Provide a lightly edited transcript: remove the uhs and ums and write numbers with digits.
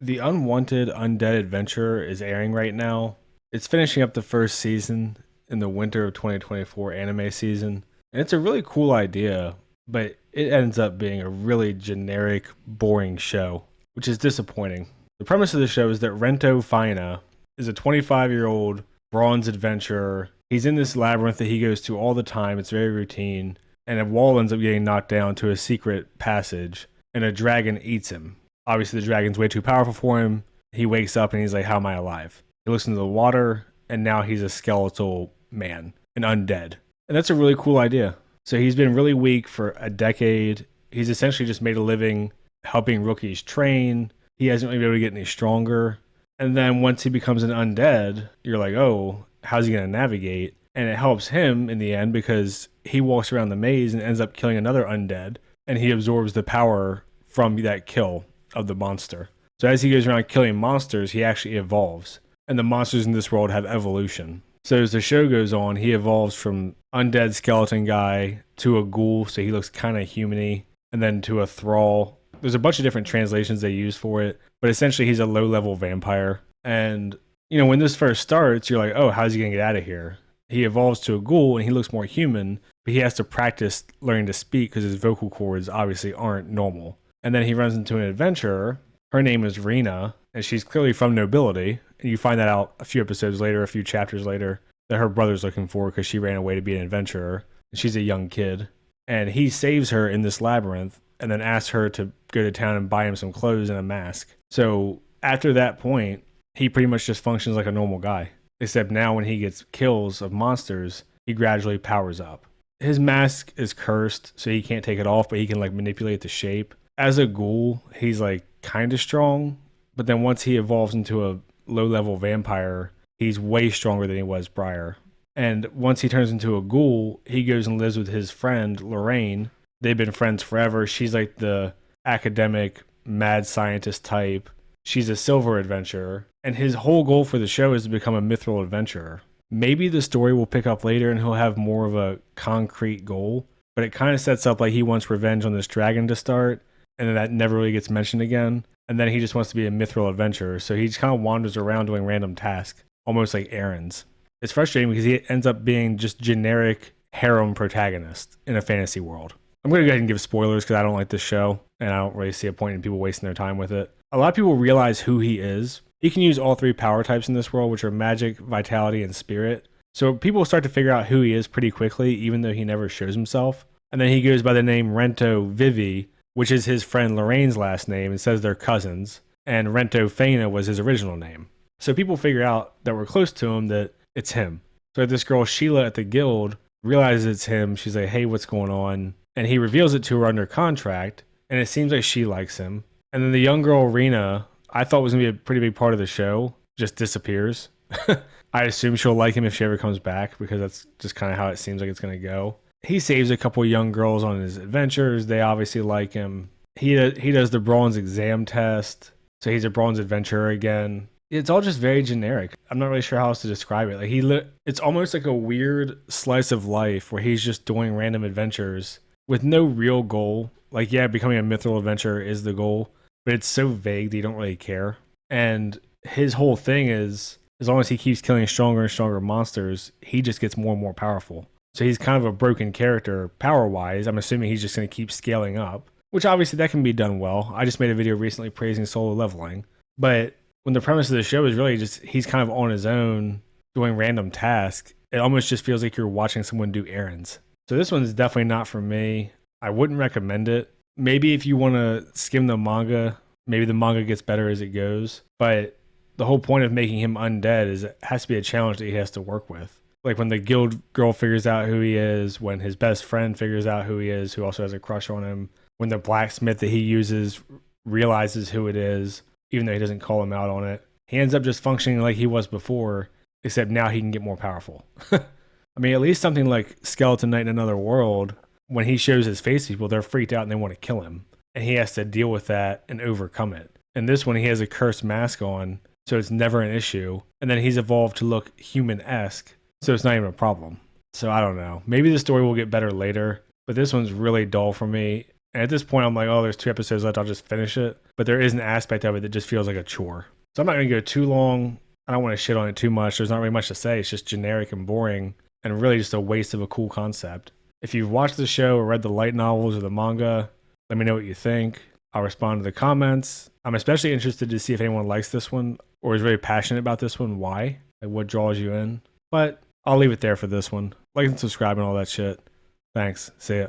The Unwanted Undead Adventurer is airing right now. It's finishing up the first season in the winter of 2024 anime season. And it's a really cool idea, but it ends up being a really generic, boring show, which is disappointing. The premise of the show is that Rento Fina is a 25-year-old bronze adventurer. He's in this labyrinth that he goes to all the time. It's very routine. And a wall ends up getting knocked down to a secret passage, and a dragon eats him. Obviously, the dragon's way too powerful for him. He wakes up and he's like, how am I alive? He looks into the water, and now he's a skeletal man, an undead. And that's a really cool idea. So he's been really weak for a decade. He's essentially just made a living helping rookies train. He hasn't really been able to get any stronger. And then once he becomes an undead, you're like, oh, how's he going to navigate? And it helps him in the end because he walks around the maze and ends up killing another undead, and he absorbs the power from that kill of the monster. So as he goes around killing monsters, he actually evolves. And the monsters in this world have evolution. So as the show goes on, he evolves from undead skeleton guy to a ghoul, so he looks kind of human-y, and then to a thrall. There's a bunch of different translations they use for it, but essentially he's a low-level vampire. And, when this first starts, you're like, oh, how's he going to get out of here? He evolves to a ghoul, and he looks more human, but he has to practice learning to speak because his vocal cords obviously aren't normal. And then he runs into an adventurer. Her name is Rena, and she's clearly from nobility. And you find that out a few episodes later, a few chapters later, that her brother's looking for her because she ran away to be an adventurer. And she's a young kid. And he saves her in this labyrinth and then asks her to go to town and buy him some clothes and a mask. So after that point, he pretty much just functions like a normal guy. Except now when he gets kills of monsters, he gradually powers up. His mask is cursed, so he can't take it off, but he can manipulate the shape. As a ghoul, he's kind of strong, but then once he evolves into a low-level vampire, he's way stronger than he was prior. And once he turns into a ghoul, he goes and lives with his friend Lorraine. They've been friends forever. She's like the academic, mad scientist type. She's a silver adventurer, and his whole goal for the show is to become a mithril adventurer. Maybe the story will pick up later and he'll have more of a concrete goal, but it kind of sets up like he wants revenge on this dragon to start, and then that never really gets mentioned again. And then he just wants to be a mithril adventurer, so he just kind of wanders around doing random tasks, almost like errands. It's frustrating because he ends up being just generic harem protagonist in a fantasy world. I'm going to go ahead and give spoilers because I don't like this show, and I don't really see a point in people wasting their time with it. A lot of people realize who he is. He can use all three power types in this world, which are magic, vitality, and spirit. So people start to figure out who he is pretty quickly, even though he never shows himself. And then he goes by the name Rento Vivi, which is his friend Lorraine's last name, and says they're cousins. And Rento Fena was his original name. So people figure out that we're close to him, that it's him. So this girl, Sheila, at the guild, realizes it's him. She's like, hey, what's going on? And he reveals it to her under contract, and it seems like she likes him. And then the young girl, Rena, I thought was going to be a pretty big part of the show, just disappears. I assume she'll like him if she ever comes back, because that's just kind of how it seems like it's going to go. He saves a couple young girls on his adventures. They obviously like him. He does the bronze exam test, so he's a bronze adventurer again. It's all just very generic. I'm not really sure how else to describe it. It's almost like a weird slice of life where he's just doing random adventures with no real goal. Becoming a mithril adventurer is the goal, but it's so vague that you don't really care. And his whole thing is, as long as he keeps killing stronger and stronger monsters, he just gets more and more powerful. So he's kind of a broken character power-wise. I'm assuming he's just going to keep scaling up, which obviously that can be done well. I just made a video recently praising solo leveling. But when the premise of the show is really just he's kind of on his own doing random tasks, it almost just feels like you're watching someone do errands. So this one's definitely not for me. I wouldn't recommend it. Maybe if you want to skim the manga, maybe the manga gets better as it goes. But the whole point of making him undead is it has to be a challenge that he has to work with. Like when the guild girl figures out who he is, when his best friend figures out who he is, who also has a crush on him, when the blacksmith that he uses realizes who it is, even though he doesn't call him out on it, he ends up just functioning like he was before, except now he can get more powerful. I mean, at least something like Skeleton Knight in Another World, when he shows his face to people, they're freaked out and they want to kill him. And he has to deal with that and overcome it. And this one, he has a cursed mask on, so it's never an issue. And then he's evolved to look human-esque, so it's not even a problem. So I don't know. Maybe the story will get better later, but this one's really dull for me. And at this point, I'm like, oh, there's 2 episodes left. I'll just finish it. But there is an aspect of it that just feels like a chore. So I'm not going to go too long. I don't want to shit on it too much. There's not really much to say. It's just generic and boring and really just a waste of a cool concept. If you've watched the show or read the light novels or the manga, let me know what you think. I'll respond to the comments. I'm especially interested to see if anyone likes this one or is very passionate about this one. Why? Like, what draws you in? But I'll leave it there for this one. Like and subscribe and all that shit. Thanks. See ya.